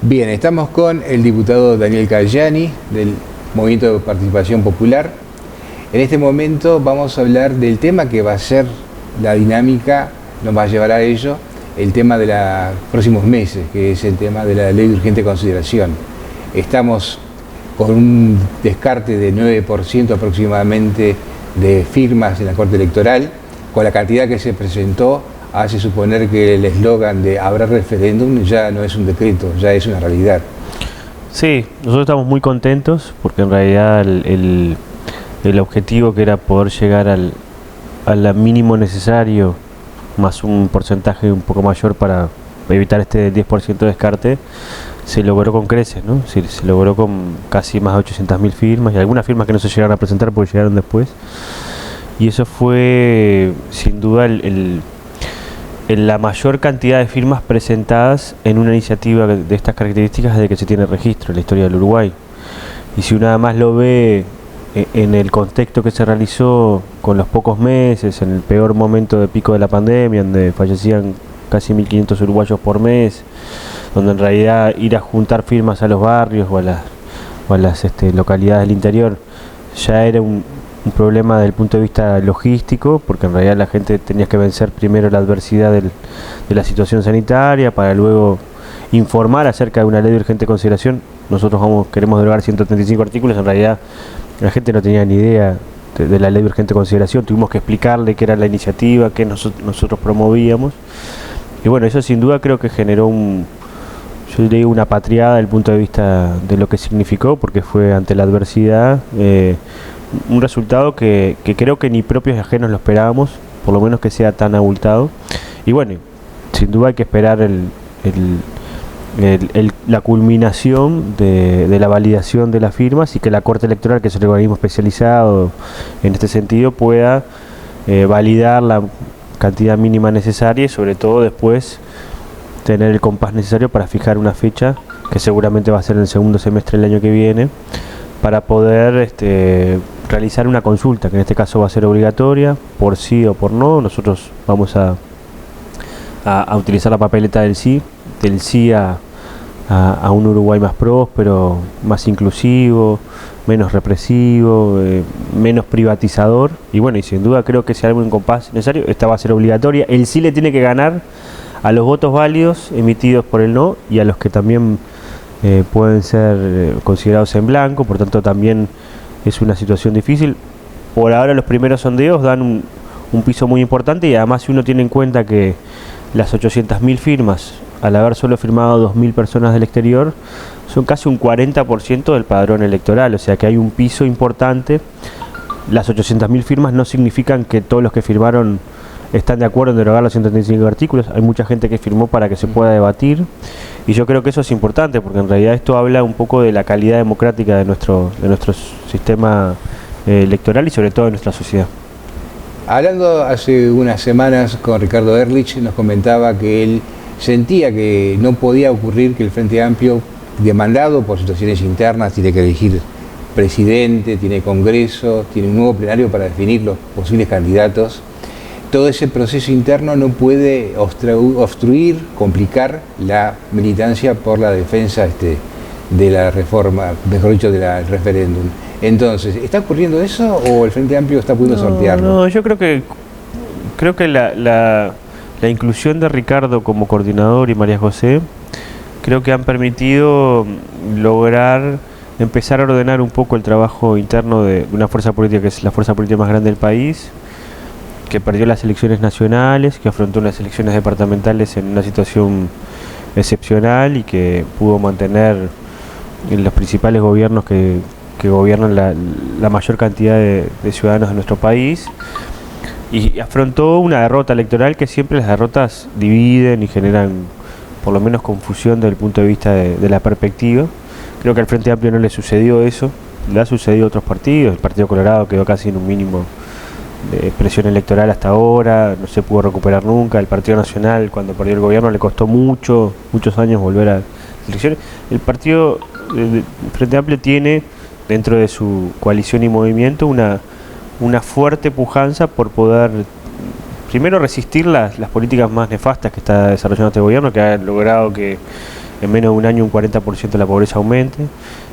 Bien, estamos con el diputado Daniel Cayani del Movimiento de Participación Popular. En este momento vamos a hablar del tema que va a ser la dinámica, nos va a llevar a ello, el tema de los próximos meses, que es el tema de la ley de urgente consideración. Estamos con un descarte de 9% aproximadamente de firmas en la Corte Electoral. Con la cantidad que se presentó, hace suponer que el eslogan de habrá referéndum ya no es un decreto, ya es una realidad. Sí, nosotros estamos muy contentos porque en realidad el objetivo, que era poder llegar al mínimo necesario más un porcentaje un poco mayor para evitar este 10% de descarte, se logró con creces, ¿no? Se logró con casi más de 800.000 firmas y algunas firmas que no se llegaron a presentar porque llegaron después. Y eso fue sin duda la mayor cantidad de firmas presentadas en una iniciativa de estas características desde que se tiene registro en la historia del Uruguay. Y si uno además lo ve en el contexto que se realizó con los pocos meses, en el peor momento de pico de la pandemia, donde fallecían casi 1.500 uruguayos por mes, donde en realidad ir a juntar firmas a los barrios o a las localidades del interior ya era un problema desde el punto de vista logístico, porque en realidad la gente tenía que vencer primero la adversidad de la situación sanitaria para luego informar acerca de una ley de urgente consideración. Nosotros queremos derogar 135 artículos, en realidad la gente no tenía ni idea de la ley de urgente consideración, tuvimos que explicarle qué era la iniciativa, qué nosotros promovíamos, y bueno, eso sin duda creo que generó yo diría una patriada desde el punto de vista de lo que significó, porque fue ante la adversidad un resultado que creo que ni propios y ajenos lo esperábamos, por lo menos que sea tan abultado. Y bueno, sin duda hay que esperar la culminación de la validación de las firmas y que la Corte Electoral, que es el organismo especializado en este sentido, pueda validar la cantidad mínima necesaria y sobre todo después tener el compás necesario para fijar una fecha, que seguramente va a ser en el segundo semestre del año que viene, para poder realizar una consulta, que en este caso va a ser obligatoria, por sí o por no. Nosotros vamos a utilizar la papeleta del sí a un Uruguay más próspero, más inclusivo, menos represivo, menos privatizador. Y bueno, y sin duda creo que si hay algún compás necesario, esta va a ser obligatoria. El sí le tiene que ganar a los votos válidos emitidos por el no y a los que también pueden ser considerados en blanco, por tanto también es una situación difícil. Por ahora los primeros sondeos dan un piso muy importante y además si uno tiene en cuenta que las 800.000 firmas, al haber solo firmado 2.000 personas del exterior, son casi un 40% del padrón electoral, o sea que hay un piso importante. Las 800.000 firmas no significan que todos los que firmaron están de acuerdo en derogar los 135 artículos, hay mucha gente que firmó para que se pueda debatir y yo creo que eso es importante porque en realidad esto habla un poco de la calidad democrática de nuestro sistema electoral y sobre todo de nuestra sociedad. Hablando hace unas semanas con Ricardo Ehrlich, nos comentaba que él sentía que no podía ocurrir que el Frente Amplio, demandado por situaciones internas, tiene que elegir presidente, tiene congreso, tiene un nuevo plenario para definir los posibles candidatos. Todo ese proceso interno no puede obstruir, complicar la militancia por la defensa de la reforma, mejor dicho, del referéndum. Entonces, ¿está ocurriendo eso o el Frente Amplio está pudiendo sortearlo? No, yo creo que la inclusión de Ricardo como coordinador y María José creo que han permitido lograr empezar a ordenar un poco el trabajo interno de una fuerza política que es la fuerza política más grande del país, que perdió las elecciones nacionales, que afrontó unas elecciones departamentales en una situación excepcional y que pudo mantener en los principales gobiernos que gobiernan la mayor cantidad de ciudadanos de nuestro país, y afrontó una derrota electoral que siempre las derrotas dividen y generan por lo menos confusión desde el punto de vista de la perspectiva. Creo que al Frente Amplio no le sucedió eso, le ha sucedido a otros partidos. El Partido Colorado quedó casi en un mínimo de presión electoral hasta ahora, no se pudo recuperar nunca. El Partido Nacional, cuando perdió el gobierno, le costó muchos años volver a las elecciones. El Partido Frente Amplio tiene dentro de su coalición y movimiento una fuerte pujanza por poder primero resistir las políticas más nefastas que está desarrollando este gobierno, que ha logrado que en menos de un año un 40% de la pobreza aumente,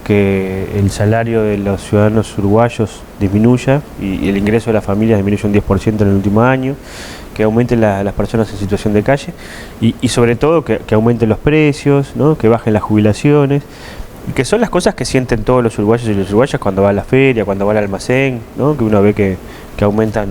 que el salario de los ciudadanos uruguayos disminuya y el ingreso de las familias disminuya un 10% en el último año, que aumenten las personas en situación de calle y sobre todo que aumenten los precios, ¿no? Que bajen las jubilaciones, que son las cosas que sienten todos los uruguayos y las uruguayas cuando va a la feria, cuando va al almacén, ¿no? Que uno ve que aumentan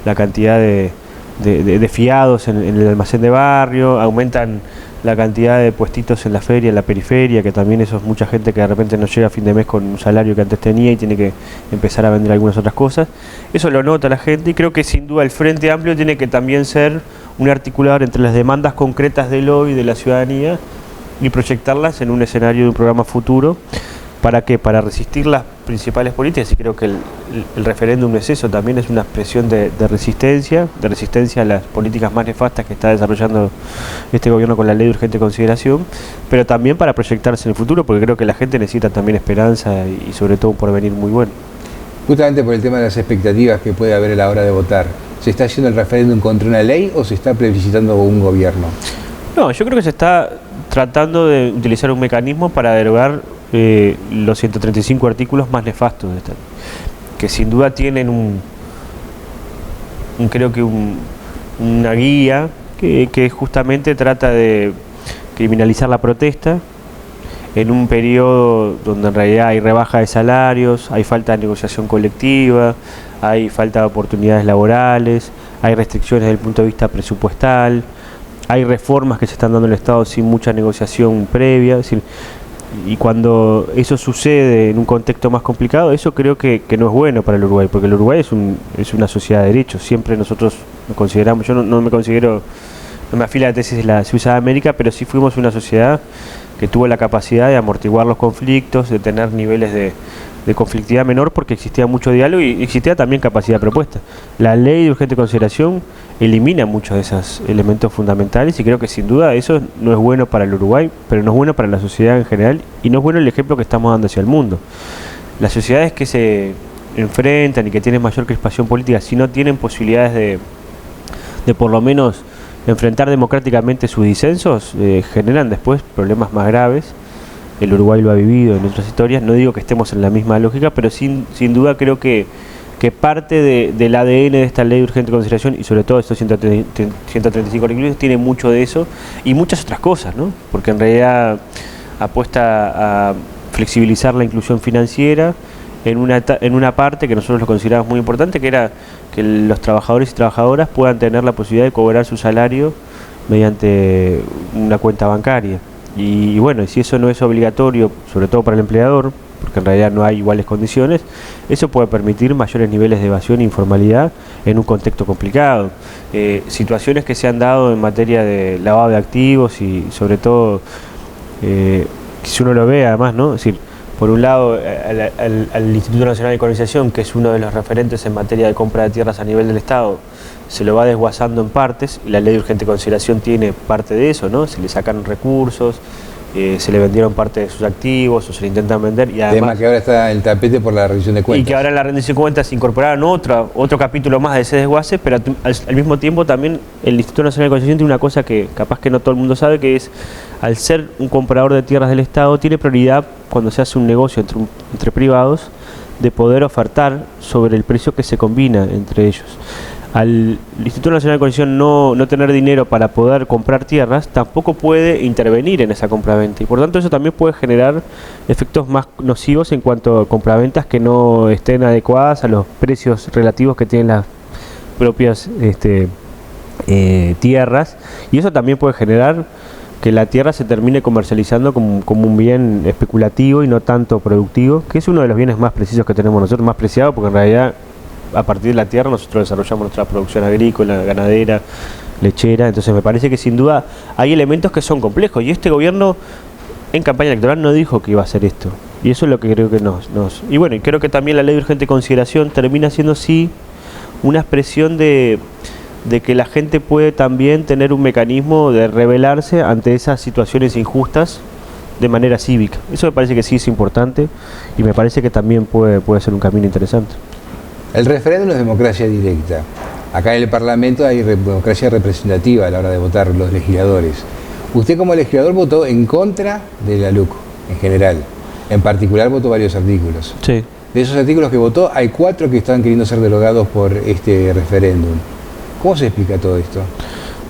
la cantidad de fiados en el almacén de barrio, aumentan la cantidad de puestitos en la feria, en la periferia, que también eso es mucha gente que de repente no llega a fin de mes con un salario que antes tenía y tiene que empezar a vender algunas otras cosas. Eso lo nota la gente y creo que sin duda el Frente Amplio tiene que también ser un articulador entre las demandas concretas del hoy de la ciudadanía y proyectarlas en un escenario de un programa futuro. ¿Para qué? Para resistir las principales políticas, y creo que el referéndum es eso, también es una expresión de resistencia a las políticas más nefastas que está desarrollando este gobierno con la ley de urgente consideración, pero también para proyectarse en el futuro, porque creo que la gente necesita también esperanza y sobre todo un porvenir muy bueno. Justamente por el tema de las expectativas que puede haber a la hora de votar, ¿se está haciendo el referéndum contra una ley o se está plebiscitando un gobierno? No, yo creo que se está tratando de utilizar un mecanismo para derogar los 135 artículos más nefastos de esta ley, que sin duda tienen creo que una guía que justamente trata de criminalizar la protesta en un periodo donde en realidad hay rebaja de salarios, hay falta de negociación colectiva, hay falta de oportunidades laborales, hay restricciones desde el punto de vista presupuestal, hay reformas que se están dando en el Estado sin mucha negociación previa, es decir, y cuando eso sucede en un contexto más complicado, eso creo que no es bueno para el Uruguay, porque el Uruguay es una sociedad de derechos. Siempre nosotros nos consideramos, yo no me considero, no me afilo a la tesis de la Suiza de América, pero sí fuimos una sociedad que tuvo la capacidad de amortiguar los conflictos, de tener niveles de conflictividad menor porque existía mucho diálogo y existía también capacidad de propuesta. La ley de urgente consideración elimina muchos de esos elementos fundamentales y creo que sin duda eso no es bueno para el Uruguay, pero no es bueno para la sociedad en general y no es bueno el ejemplo que estamos dando hacia el mundo. Las sociedades que se enfrentan y que tienen mayor crispación política, si no tienen posibilidades de por lo menos enfrentar democráticamente sus disensos, generan después problemas más graves. El Uruguay lo ha vivido en otras historias, no digo que estemos en la misma lógica, pero sin duda creo que parte del ADN de esta ley de urgente consideración y sobre todo estos 135 artículos tiene mucho de eso y muchas otras cosas, ¿no? Porque en realidad apuesta a flexibilizar la inclusión financiera en una parte que nosotros lo consideramos muy importante, que era que los trabajadores y trabajadoras puedan tener la posibilidad de cobrar su salario mediante una cuenta bancaria. Y bueno, y si eso no es obligatorio, sobre todo para el empleador, porque en realidad no hay iguales condiciones, eso puede permitir mayores niveles de evasión e informalidad en un contexto complicado. Situaciones que se han dado en materia de lavado de activos y sobre todo, si uno lo ve además, ¿no? Es decir, por un lado al Instituto Nacional de Colonización, que es uno de los referentes en materia de compra de tierras a nivel del Estado, se lo va desguazando en partes y la ley de urgente consideración tiene parte de eso, ¿no? Se le sacan recursos, se le vendieron parte de sus activos o se le intentan vender y además... Tema que ahora está en el tapete por la rendición de cuentas. Y que ahora en la rendición de cuentas incorporaron otro capítulo más de ese desguace, pero al mismo tiempo también el Instituto Nacional de Colonización tiene una cosa que capaz que no todo el mundo sabe, que es, al ser un comprador de tierras del Estado, tiene prioridad cuando se hace un negocio entre privados de poder ofertar sobre el precio que se combina entre ellos. Al Instituto Nacional de Colonización no tener dinero para poder comprar tierras, tampoco puede intervenir en esa compraventa y por tanto eso también puede generar efectos más nocivos en cuanto a compraventas que no estén adecuadas a los precios relativos que tienen las propias tierras, y eso también puede generar que la tierra se termine comercializando como un bien especulativo y no tanto productivo, que es uno de los bienes más precisos que tenemos nosotros, más preciado, porque en realidad a partir de la tierra nosotros desarrollamos nuestra producción agrícola, ganadera, lechera. Entonces me parece que sin duda hay elementos que son complejos y este gobierno en campaña electoral no dijo que iba a hacer esto, y eso es lo que creo que y bueno, y creo que también la ley de urgente consideración termina siendo sí una expresión de que la gente puede también tener un mecanismo de rebelarse ante esas situaciones injustas de manera cívica. Eso me parece que sí es importante y me parece que también puede ser un camino interesante. El referéndum es democracia directa. Acá en el Parlamento hay democracia representativa a la hora de votar los legisladores. Usted como legislador votó en contra de la LUC en general. En particular votó varios artículos. Sí. De esos artículos que votó, hay 4 que están queriendo ser derogados por este referéndum. ¿Cómo se explica todo esto?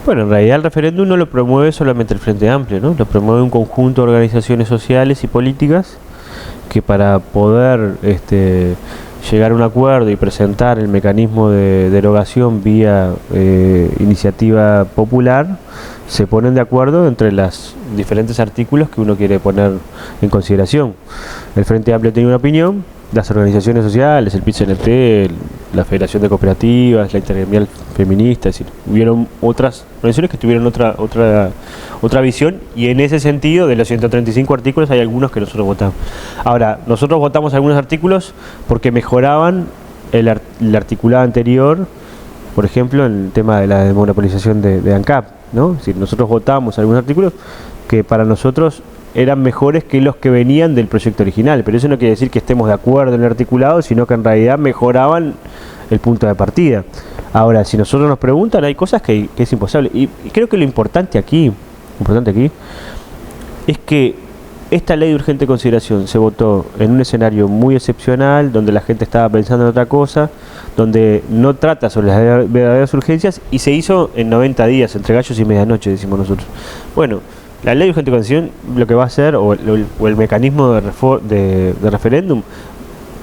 Bueno, en realidad el referéndum no lo promueve solamente el Frente Amplio, ¿no? Lo promueve un conjunto de organizaciones sociales y políticas que para poder llegar a un acuerdo y presentar el mecanismo de derogación vía iniciativa popular, se ponen de acuerdo entre los diferentes artículos que uno quiere poner en consideración. El Frente Amplio tiene una opinión, las organizaciones sociales, el PIT-CNT, la Federación de Cooperativas, la Intergremial Feminista, es decir, hubieron otras organizaciones que tuvieron otra visión, y en ese sentido, de los 135 artículos hay algunos que nosotros votamos. Ahora, nosotros votamos algunos artículos porque mejoraban el articulado anterior, por ejemplo, en el tema de la desmonopolización de ANCAP, ¿no? Es decir, nosotros votamos algunos artículos que para nosotros eran mejores que los que venían del proyecto original, pero eso no quiere decir que estemos de acuerdo en el articulado, sino que en realidad mejoraban el punto de partida. Ahora, si nosotros nos preguntan, hay cosas que es imposible, y creo que lo importante aquí es que esta ley de urgente consideración se votó en un escenario muy excepcional, donde la gente estaba pensando en otra cosa, donde no trata sobre las verdaderas urgencias, y se hizo en 90 días, entre gallos y medianoche, decimos nosotros. Bueno, la ley de urgente consideración lo que va a hacer, o el mecanismo de referéndum,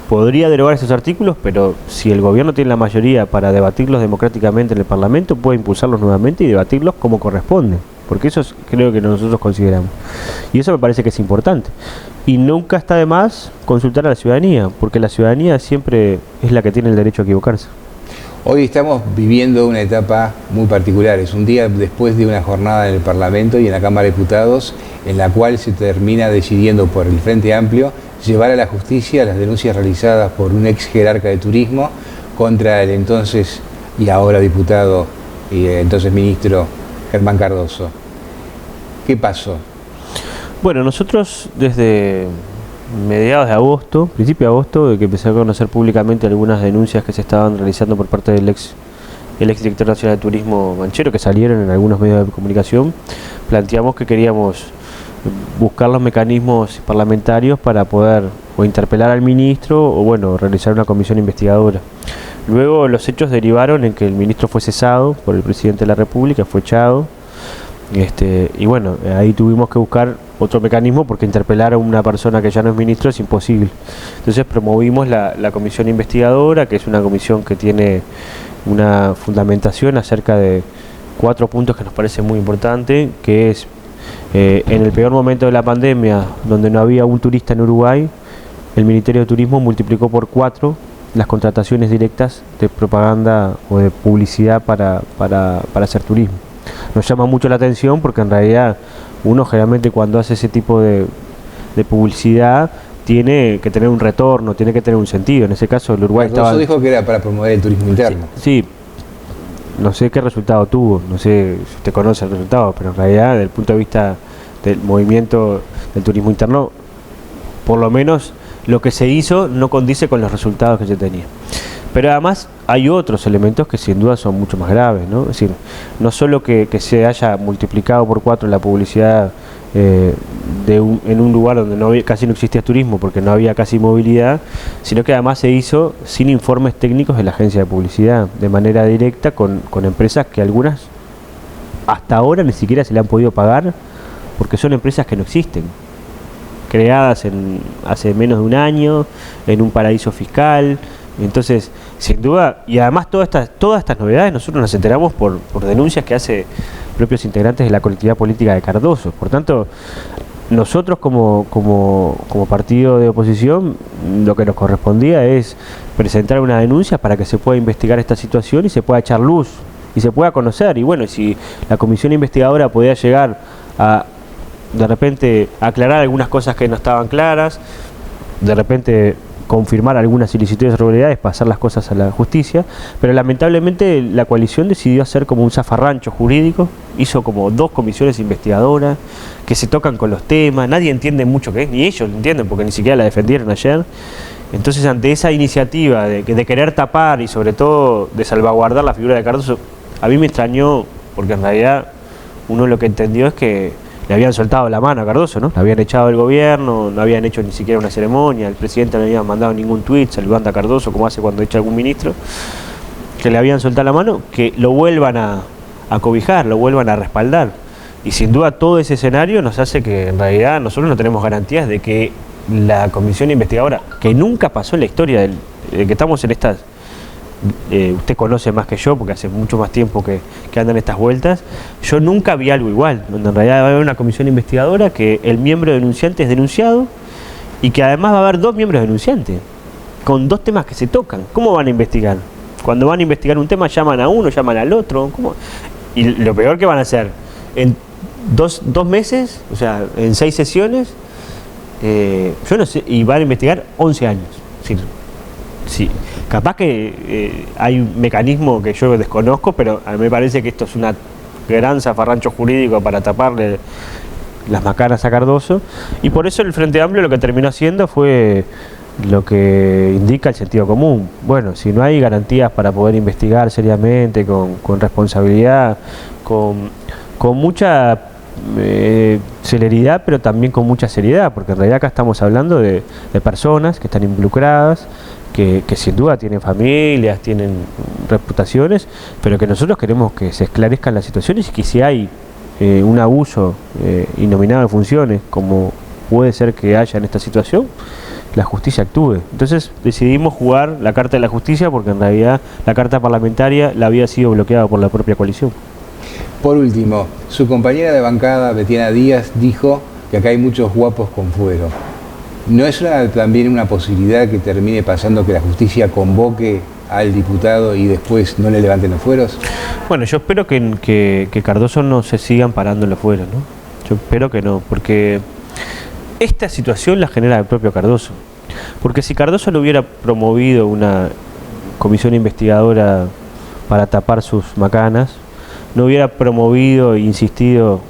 podría derogar esos artículos, pero si el gobierno tiene la mayoría para debatirlos democráticamente en el Parlamento, puede impulsarlos nuevamente y debatirlos como corresponde, porque eso es, creo que nosotros consideramos. Y eso me parece que es importante. Y nunca está de más consultar a la ciudadanía, porque la ciudadanía siempre es la que tiene el derecho a equivocarse. Hoy estamos viviendo una etapa muy particular. Es un día después de una jornada en el Parlamento y en la Cámara de Diputados, en la cual se termina decidiendo por el Frente Amplio llevar a la justicia las denuncias realizadas por un ex jerarca de turismo contra el entonces y ahora diputado y entonces ministro Germán Cardoso. ¿Qué pasó? Bueno, nosotros desde mediados de agosto, principio de agosto, de que empecé a conocer públicamente algunas denuncias que se estaban realizando por parte del ex director nacional de turismo Manchero, que salieron en algunos medios de comunicación, planteamos que queríamos buscar los mecanismos parlamentarios para poder o interpelar al ministro o bueno, realizar una comisión investigadora. Luego los hechos derivaron en que el ministro fue cesado por el presidente de la República, fue echado. Y bueno, ahí tuvimos que buscar otro mecanismo porque interpelar a una persona que ya no es ministro es imposible. Entonces promovimos la comisión investigadora, que es una comisión que tiene una fundamentación acerca de 4 puntos que nos parece muy importante, que es en el peor momento de la pandemia, donde no había un turista en Uruguay, el Ministerio de Turismo multiplicó por 4 las contrataciones directas de propaganda o de publicidad para hacer turismo. Nos llama mucho la atención porque en realidad uno generalmente cuando hace ese tipo de publicidad tiene que tener un retorno, tiene que tener un sentido. En ese caso el Uruguay estaba... dijo que era para promover el turismo interno. Sí, no sé qué resultado tuvo, no sé si usted conoce el resultado, pero en realidad desde el punto de vista del movimiento del turismo interno, por lo menos lo que se hizo no condice con los resultados que se tenía. Pero además hay otros elementos que sin duda son mucho más graves, ¿no? Es decir, no solo que se haya multiplicado por 4 la publicidad en un lugar donde casi no existía turismo porque no había casi movilidad, sino que además se hizo sin informes técnicos de la agencia de publicidad, de manera directa con empresas que algunas hasta ahora ni siquiera se le han podido pagar porque son empresas que no existen, creadas hace menos de un año, en un paraíso fiscal. Entonces, sin duda, y además todas estas novedades nosotros nos enteramos por denuncias que hace propios integrantes de la colectividad política de Cardoso. Por tanto, nosotros como partido de oposición, lo que nos correspondía es presentar una denuncia para que se pueda investigar esta situación y se pueda echar luz y se pueda conocer. Y bueno, si la comisión investigadora podía llegar a de repente aclarar algunas cosas que no estaban claras, de repente confirmar algunas ilicitudes y irregularidades, pasar las cosas a la justicia, pero lamentablemente la coalición decidió hacer como un zafarrancho jurídico, hizo como 2 comisiones investigadoras que se tocan con los temas, nadie entiende mucho qué es, ni ellos lo entienden porque ni siquiera la defendieron ayer. Entonces ante esa iniciativa de querer tapar y sobre todo de salvaguardar la figura de Cardoso, a mí me extrañó porque en realidad uno lo que entendió es que le habían soltado la mano a Cardoso, ¿no? Le habían echado del gobierno, no habían hecho ni siquiera una ceremonia, el presidente no le había mandado ningún tuit saludando a Cardoso como hace cuando echa algún ministro, que le habían soltado la mano, que lo vuelvan a cobijar, lo vuelvan a respaldar. Y sin duda todo ese escenario nos hace que en realidad nosotros no tenemos garantías de que la comisión investigadora, que nunca pasó en la historia de que estamos en estas, usted conoce más que yo porque hace mucho más tiempo que andan estas vueltas, yo nunca vi algo igual, donde en realidad va a haber una comisión investigadora que el miembro denunciante es denunciado y que además va a haber 2 miembros denunciantes, con 2 temas que se tocan. ¿Cómo van a investigar? Cuando van a investigar un tema llaman a uno, llaman al otro, ¿cómo? Y lo peor que van a hacer, en dos meses, o sea, en 6 sesiones, yo no sé, y van a investigar 11 años. Es decir, sí, capaz que hay un mecanismo que yo desconozco, pero a mí me parece que esto es una gran zafarrancho jurídico para taparle las macanas a Cardoso, y por eso el Frente Amplio lo que terminó haciendo fue lo que indica el sentido común. Bueno, si no hay garantías para poder investigar seriamente, con responsabilidad, con mucha celeridad, pero también con mucha seriedad, porque en realidad acá estamos hablando de personas que están involucradas, que sin duda tienen familias, tienen reputaciones, pero que nosotros queremos que se esclarezcan las situaciones y que si hay un abuso innominado de funciones, como puede ser que haya en esta situación, la justicia actúe. Entonces decidimos jugar la carta de la justicia porque en realidad la carta parlamentaria la había sido bloqueada por la propia coalición. Por último, su compañera de bancada, Betiana Díaz, dijo que acá hay muchos guapos con fuero. ¿No es también una posibilidad que termine pasando que la justicia convoque al diputado y después no le levanten los fueros? Bueno, yo espero que Cardoso no se sigan parando en los fueros, ¿no? Yo espero que no, porque esta situación la genera el propio Cardoso. Porque si Cardoso no hubiera promovido una comisión investigadora para tapar sus macanas, no hubiera promovido e insistido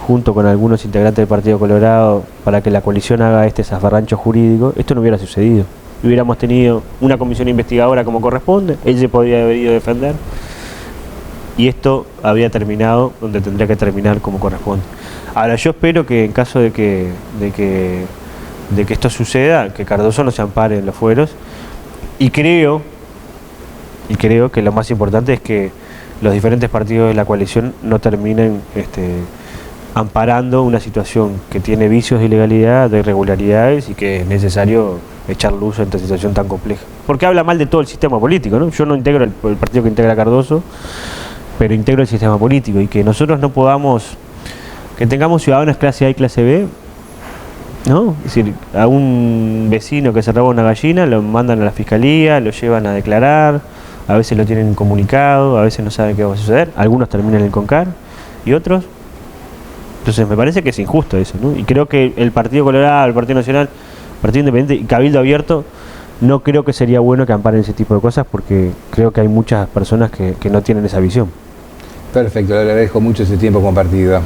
junto con algunos integrantes del Partido Colorado para que la coalición haga este zafarrancho jurídico, esto no hubiera sucedido. Hubiéramos tenido una comisión investigadora como corresponde, él se podría haber ido a defender y esto habría terminado donde tendría que terminar como corresponde. Ahora yo espero que en caso de que esto suceda, que Cardoso no se ampare en los fueros, y creo que lo más importante es que los diferentes partidos de la coalición no terminen amparando una situación que tiene vicios de ilegalidad, de irregularidades y que es necesario echar luz a esta situación tan compleja. Porque habla mal de todo el sistema político, ¿no? Yo no integro el partido que integra Cardoso, pero integro el sistema político, y que nosotros no podamos, que tengamos ciudadanos clase A y clase B, ¿no? Es decir, a un vecino que se roba una gallina lo mandan a la fiscalía, lo llevan a declarar, a veces lo tienen incomunicado, a veces no saben qué va a suceder, algunos terminan en el CONCAR y otros. Entonces me parece que es injusto eso, ¿no? Y creo que el Partido Colorado, el Partido Nacional, el Partido Independiente y Cabildo Abierto, no creo que sería bueno que amparen ese tipo de cosas, porque creo que hay muchas personas que no tienen esa visión. Perfecto, le agradezco mucho ese tiempo compartido.